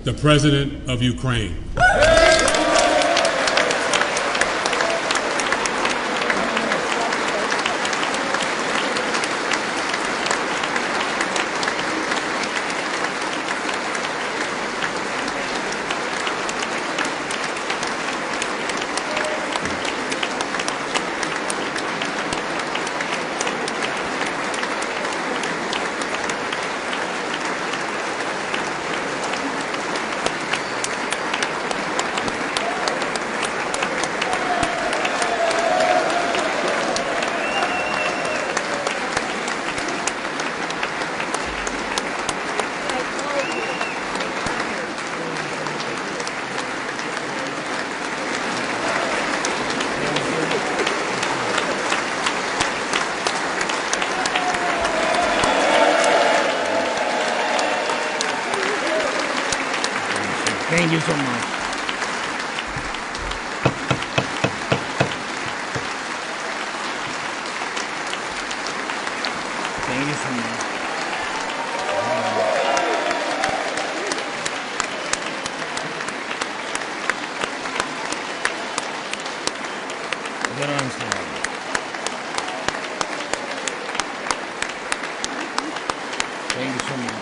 the President of Ukraine. Thank you so much. Thank you so much. Thank you so much.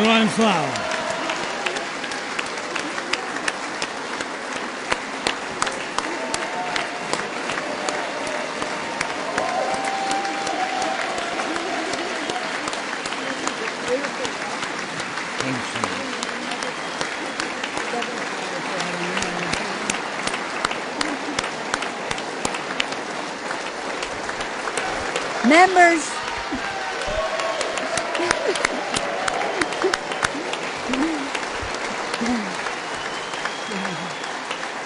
Героям слава! Members,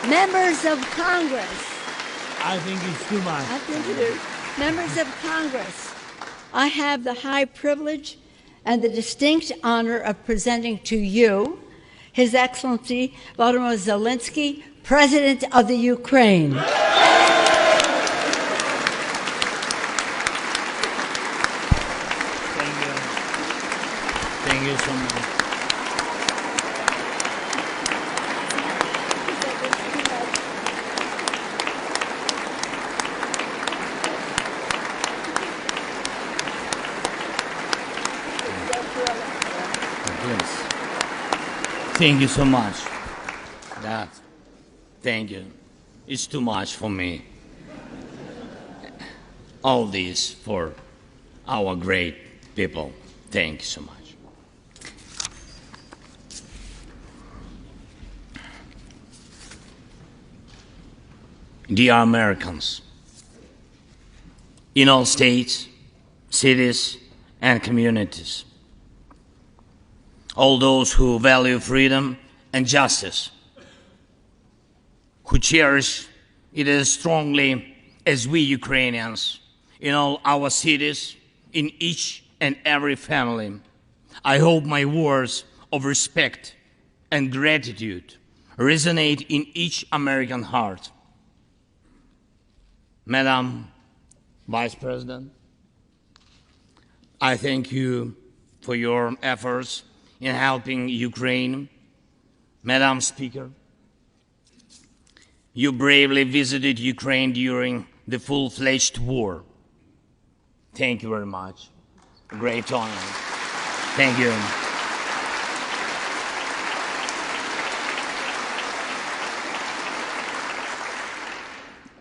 members of Congress. I think it's too much. I think it is. Members of Congress, I have the high privilege and the distinct honor of presenting to you His Excellency Volodymyr Zelensky, President of the Ukraine. Thank you so much. Thank you so much. Thank you. It's too much for me. All this for our great people. Thank you so much. Dear Americans, in all states, cities, and communities, all those who value freedom and justice, who cherish it as strongly as we Ukrainians, in all our cities, in each and every family, I hope my words of respect and gratitude resonate in each American heart. Madam Vice President, I thank you for your efforts in helping Ukraine. Madam Speaker, you bravely visited Ukraine during the full-fledged war. Thank you very much. Great honor. Thank you.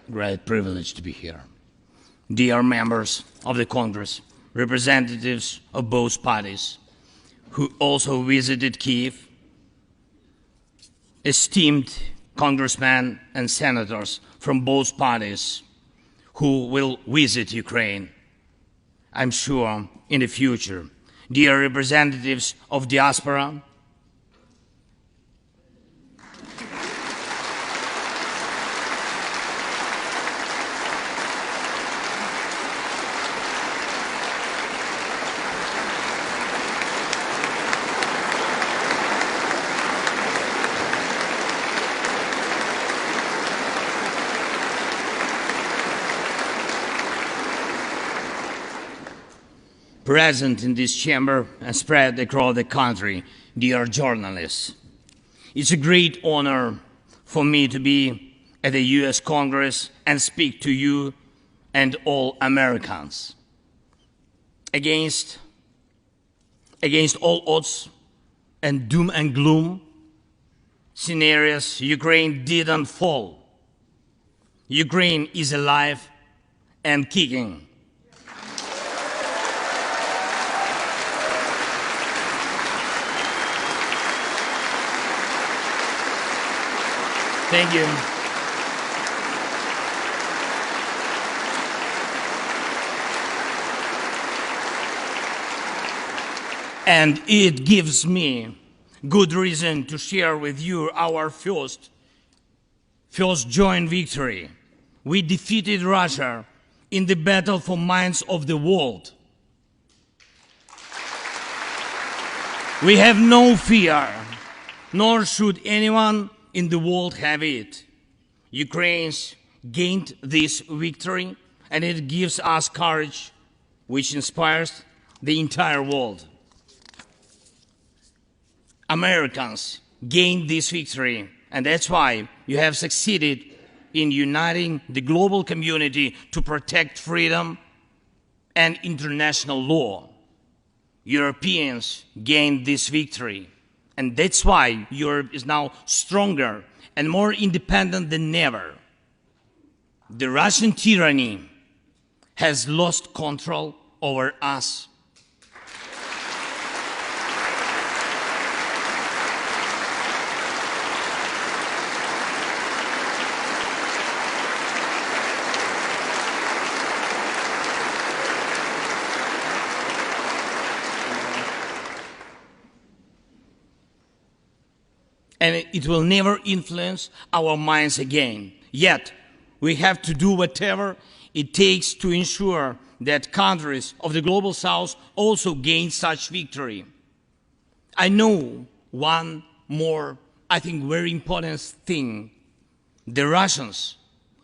Great privilege to be here. Dear members of the Congress, representatives of both parties, who also visited Kiev, esteemed congressmen and senators from both parties who will visit Ukraine, I'm sure, in the future. Dear representatives of diaspora, present in this chamber and spread across the country, dear journalists. It's a great honor for me to be at the US Congress and speak to you and all Americans. Against all odds and doom and gloom scenarios, Ukraine didn't fall. Ukraine is alive and kicking. Thank you. And it gives me good reason to share with you our first joint victory. We defeated Russia in the battle for minds of the world. We have no fear, nor should anyone in the world have it. Ukrainians gained this victory, and it gives us courage, which inspires the entire world. Americans gained this victory, and that's why you have succeeded in uniting the global community to protect freedom and international law. Europeans gained this victory, and that's why Europe is now stronger and more independent than ever. The Russian tyranny has lost control over us. And it will never influence our minds again. Yet, we have to do whatever it takes to ensure that countries of the global south also gain such victory. I know one more, I think, very important thing. The Russians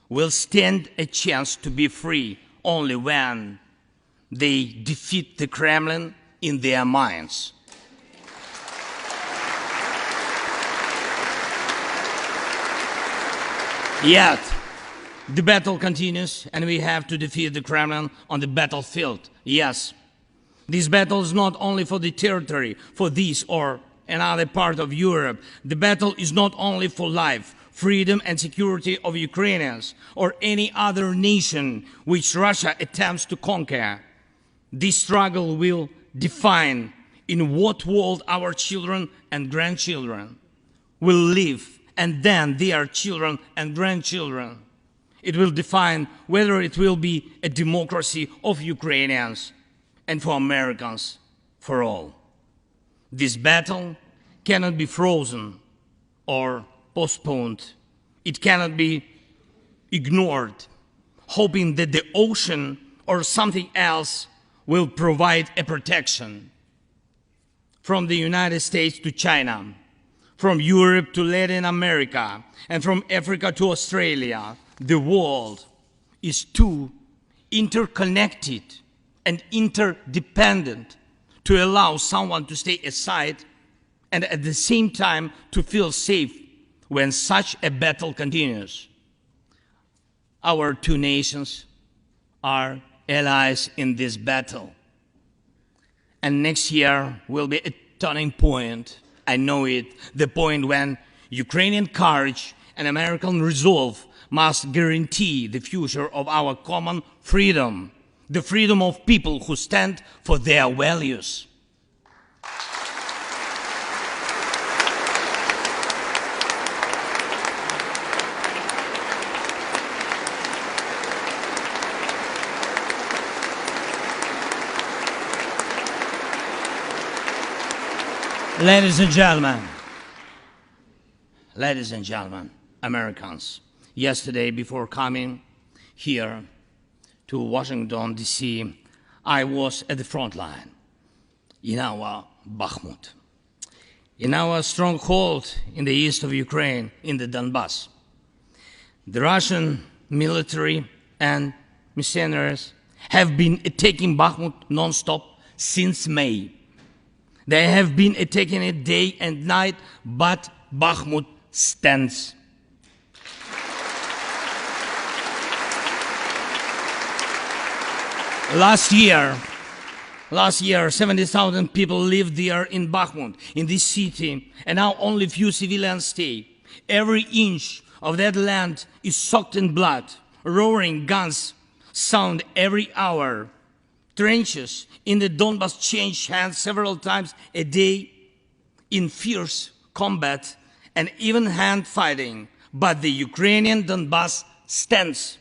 will stand a chance to be free only when they defeat the Kremlin in their minds. Yet, the battle continues, and we have to defeat the Kremlin on the battlefield. Yes, this battle is not only for the territory, for this or another part of Europe. The battle is not only for life, freedom, and security of Ukrainians or any other nation which Russia attempts to conquer. This struggle will define in what world our children and grandchildren will live, and then their children and grandchildren. It will define whether it will be a democracy of Ukrainians and for Americans for all. This battle cannot be frozen or postponed. It cannot be ignored, hoping that the ocean or something else will provide a protection. From the United States to China, from Europe to Latin America, and from Africa to Australia, the world is too interconnected and interdependent to allow someone to stay aside and at the same time to feel safe when such a battle continues. Our two nations are allies in this battle. And next year will be a turning point. I know it, the point when Ukrainian courage and American resolve must guarantee the future of our common freedom, the freedom of people who stand for their values. Ladies and gentlemen, Americans, yesterday before coming here to Washington, D.C., I was at the front line in our Bakhmut, in our stronghold in the east of Ukraine, in the Donbass. The Russian military and mercenaries have been attacking Bakhmut non-stop since May. They have been attacking it day and night, but Bakhmut stands. Last year, 70,000 people lived there in Bakhmut, in this city, and now only few civilians stay. Every inch of that land is soaked in blood. Roaring guns sound every hour. Trenches in the Donbas change hands several times a day in fierce combat and even hand fighting. But the Ukrainian Donbas stands.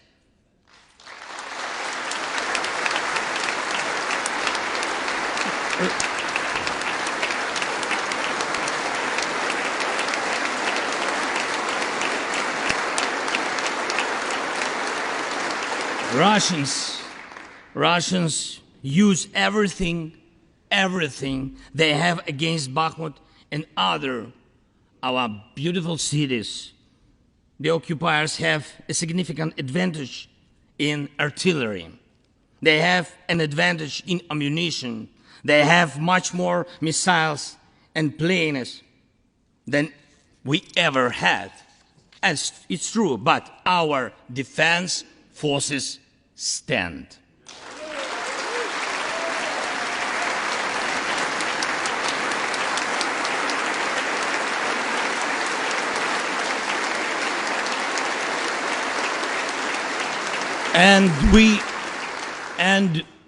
Russians use everything they have against Bakhmut and our beautiful cities. The occupiers have a significant advantage in artillery. They have an advantage in ammunition. They have much more missiles and planes than we ever had. And it's true, but our defense forces stand.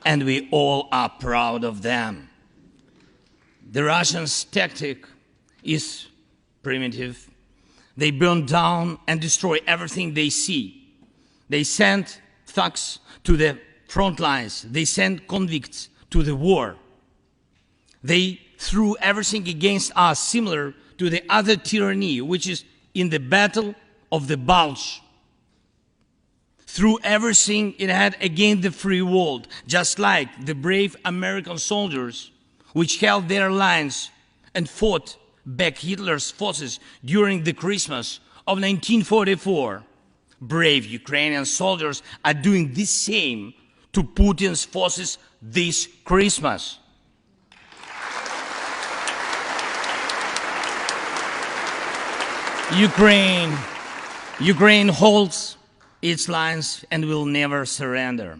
And we all are proud of them. The Russians' tactic is primitive. They burn down and destroy everything they see. They send thugs to the front lines. They send convicts to the war. They threw everything against us, similar to the other tyranny, which is in the Battle of the Bulge. Threw everything it had against the free world, just like the brave American soldiers, which held their lines and fought back Hitler's forces during the Christmas of 1944. Brave Ukrainian soldiers are doing the same to Putin's forces this Christmas. Ukraine holds its lines and will never surrender.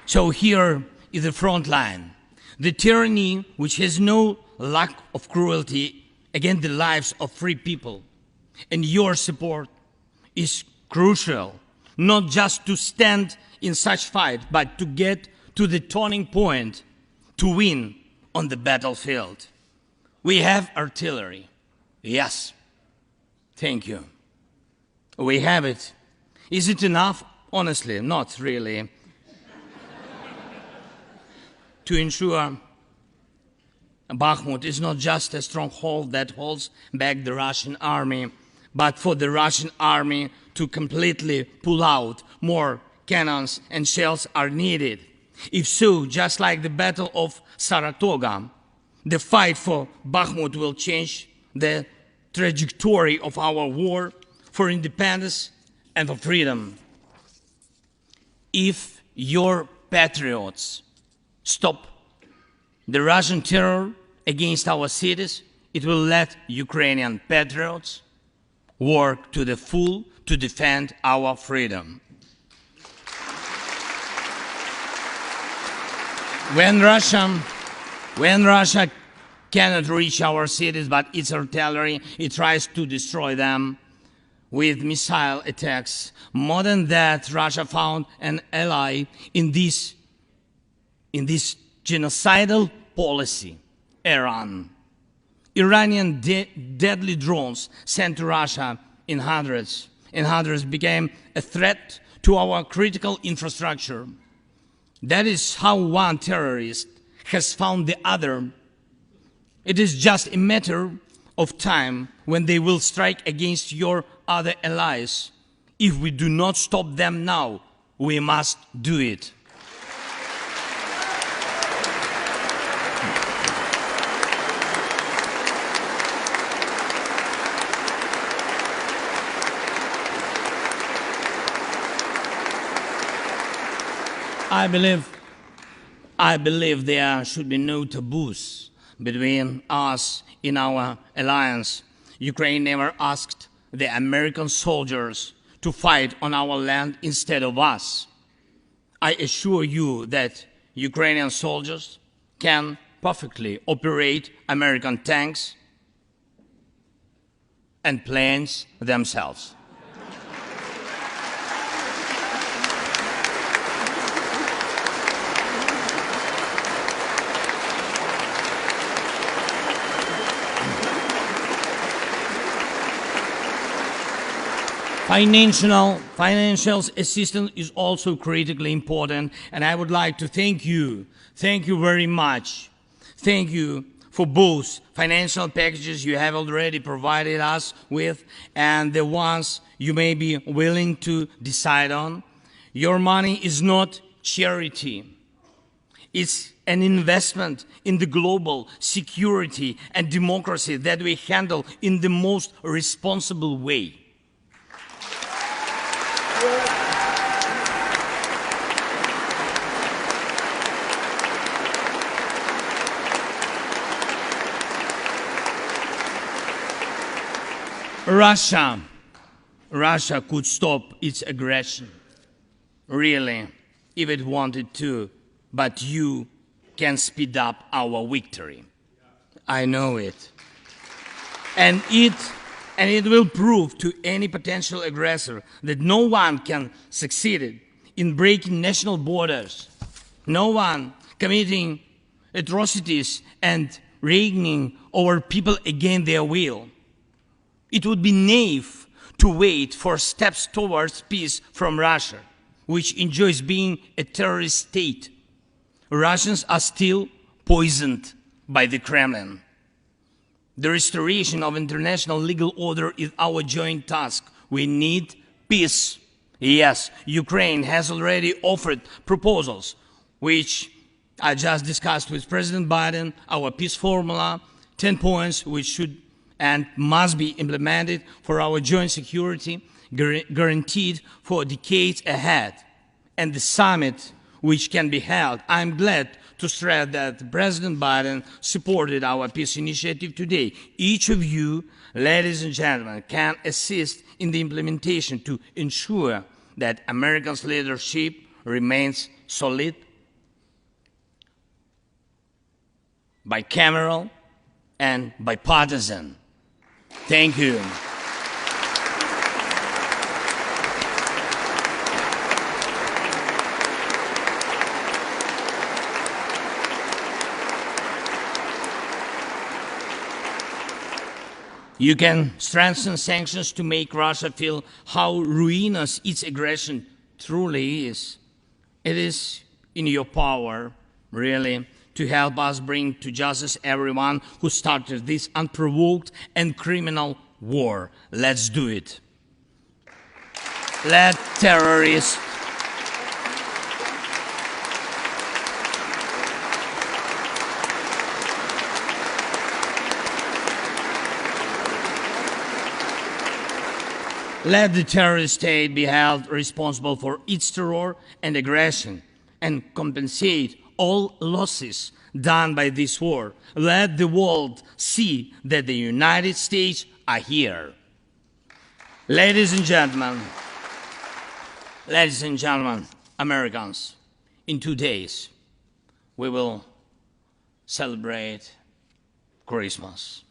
So here is the front line. The tyranny which has no lack of cruelty against the lives of free people. And your support is crucial, not just to stand in such fight, but to get to the turning point to win on the battlefield. We have artillery. Yes. Thank you. We have it. Is it enough? Honestly, not really. To ensure Bakhmut is not just a stronghold that holds back the Russian army, but for the Russian army to completely pull out, more cannons and shells are needed. If so, just like the Battle of Saratoga, the fight for Bakhmut will change the trajectory of our war for independence and for freedom. If your patriots stop the Russian terror against our cities, it will let Ukrainian patriots work to the full to defend our freedom. When Russia cannot reach our cities, but its artillery, it tries to destroy them with missile attacks. More than that, Russia found an ally in this genocidal policy, Iran. Iranian deadly drones sent to Russia in hundreds became a threat to our critical infrastructure. That is how one terrorist has found the other. It is just a matter of time when they will strike against your other allies If we do not stop them now, we must do it. I believe there should be no taboos between us in our alliance. Ukraine never asked the American soldiers to fight on our land instead of us. I assure you that Ukrainian soldiers can perfectly operate American tanks and planes themselves. Financial assistance is also critically important, and I would like to thank you very much. Thank you for both financial packages you have already provided us with and the ones you may be willing to decide on. Your money is not charity. It's an investment in the global security and democracy that we handle in the most responsible way. Russia could stop its aggression, really, if it wanted to, but you can speed up our victory. I know it. And it will prove to any potential aggressor that no one can succeed in breaking national borders, no one committing atrocities and reigning over people against their will. It would be naive to wait for steps towards peace from Russia, which enjoys being a terrorist state. Russians are still poisoned by the Kremlin. The restoration of international legal order is our joint task. We need peace. Yes, Ukraine has already offered proposals, which I just discussed with President Biden, our peace formula, 10 points which should and must be implemented for our joint security, guaranteed for decades ahead, and the summit which can be held. I'm glad to stress that President Biden supported our peace initiative today. Each of you, ladies and gentlemen, can assist in the implementation to ensure that America's leadership remains solid, bicameral, and bipartisan. Thank you. You can strengthen sanctions to make Russia feel how ruinous its aggression truly is. It is in your power, really, to help us bring to justice everyone who started this unprovoked and criminal war. Let's do it. Let terrorists let the terrorist state be held responsible for its terror and aggression and compensate all losses done by this war. Let the world see that the United States are here. Ladies and gentlemen, Americans, in 2 days, we will celebrate Christmas.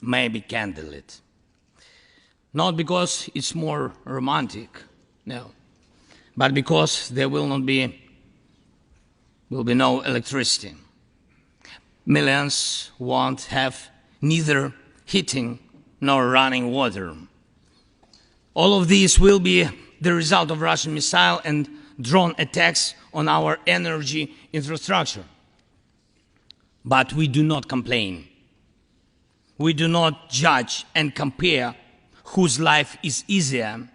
Maybe candlelit. Not because it's more romantic, no, but because there will be no electricity. Millions won't have neither heating nor running water. All of these will be the result of Russian missile and drone attacks on our energy infrastructure. But we do not complain. We do not judge and compare whose life is easier.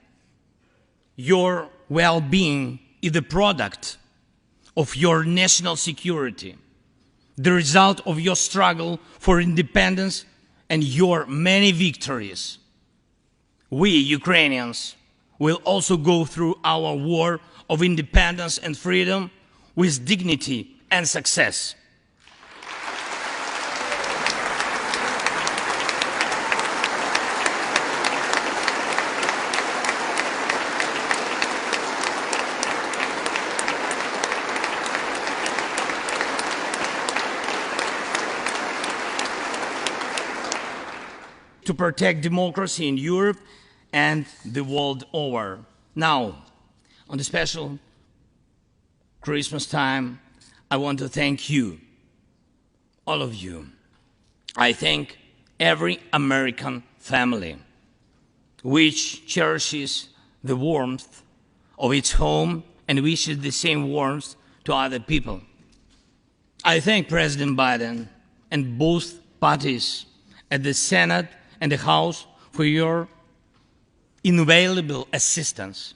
Your well-being is the product of your national security, the result of your struggle for independence and your many victories. We, Ukrainians, will also go through our war of independence and freedom with dignity and success. To protect democracy in Europe and the world over. Now, on the special Christmas time, I want to thank you, all of you. I thank every American family which cherishes the warmth of its home and wishes the same warmth to other people. I thank President Biden and both parties at the Senate and the House for your invaluable assistance.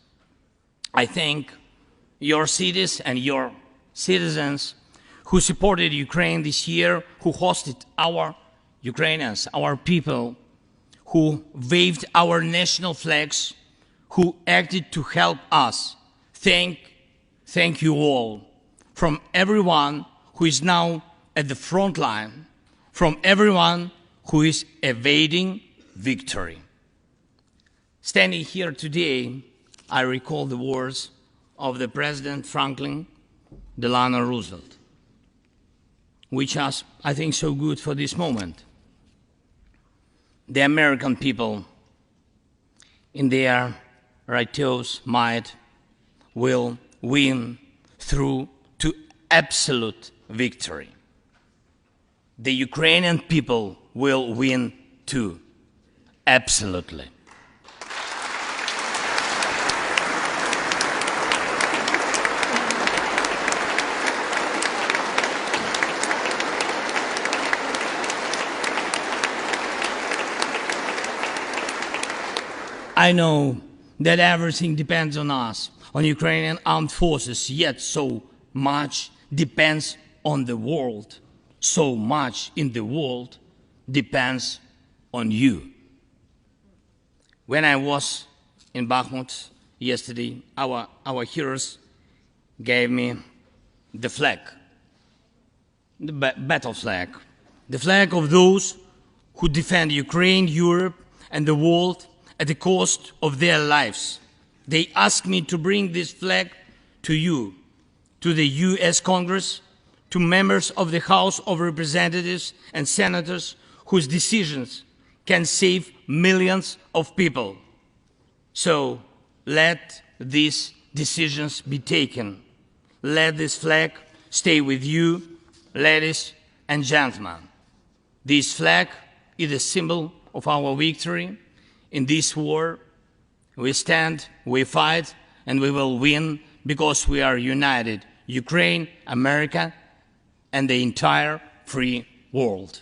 I thank your cities and your citizens who supported Ukraine this year, who hosted our Ukrainians, our people, who waved our national flags, who acted to help us. Thank you all, from everyone who is now at the front line, from everyone who is evading victory. Standing here today, I recall the words of the President Franklin Delano Roosevelt, which are, I think, so good for this moment. The American people, in their righteous might, will win through to absolute victory. The Ukrainian people will win too, absolutely. I know that everything depends on us, on Ukrainian armed forces, yet so much depends on the world. So much in the world depends on you. When I was in Bakhmut yesterday, our heroes gave me the flag, the battle flag, the flag of those who defend Ukraine, Europe, and the world at the cost of their lives. They asked me to bring this flag to you, to the US Congress, to members of the House of Representatives and senators whose decisions can save millions of people. So let these decisions be taken. Let this flag stay with you, ladies and gentlemen. This flag is a symbol of our victory. In this war, we stand, we fight, and we will win because we are united, Ukraine, America, and the entire free world.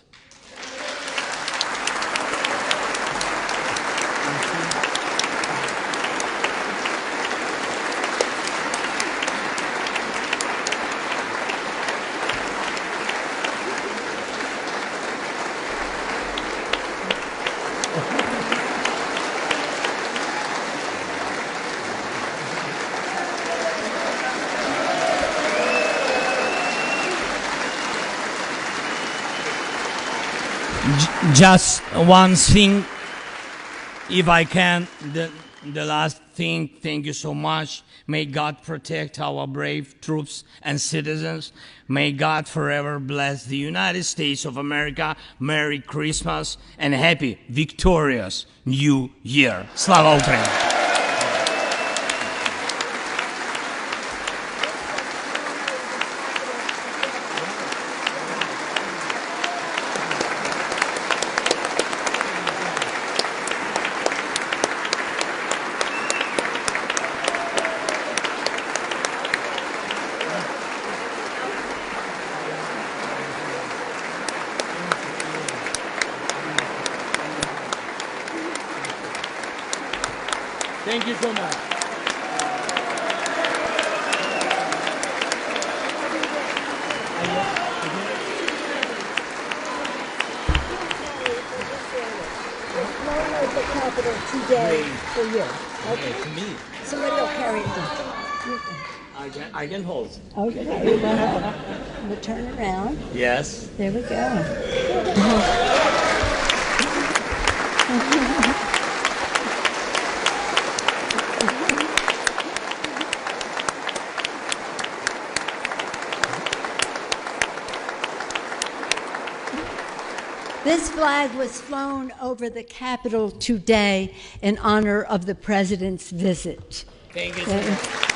Just one thing, if I can, the last thing, thank you so much. May God protect our brave troops and citizens. May God forever bless the United States of America. Merry Christmas and happy, victorious New Year. Slava Ukraini! Thank you so much. The capital today for you. Okay, to me. Somebody will carry it. I can hold. Okay. We'll turn around. Yes. There we go. This flag was flown over the Capitol today in honor of the President's visit. Thank you so much.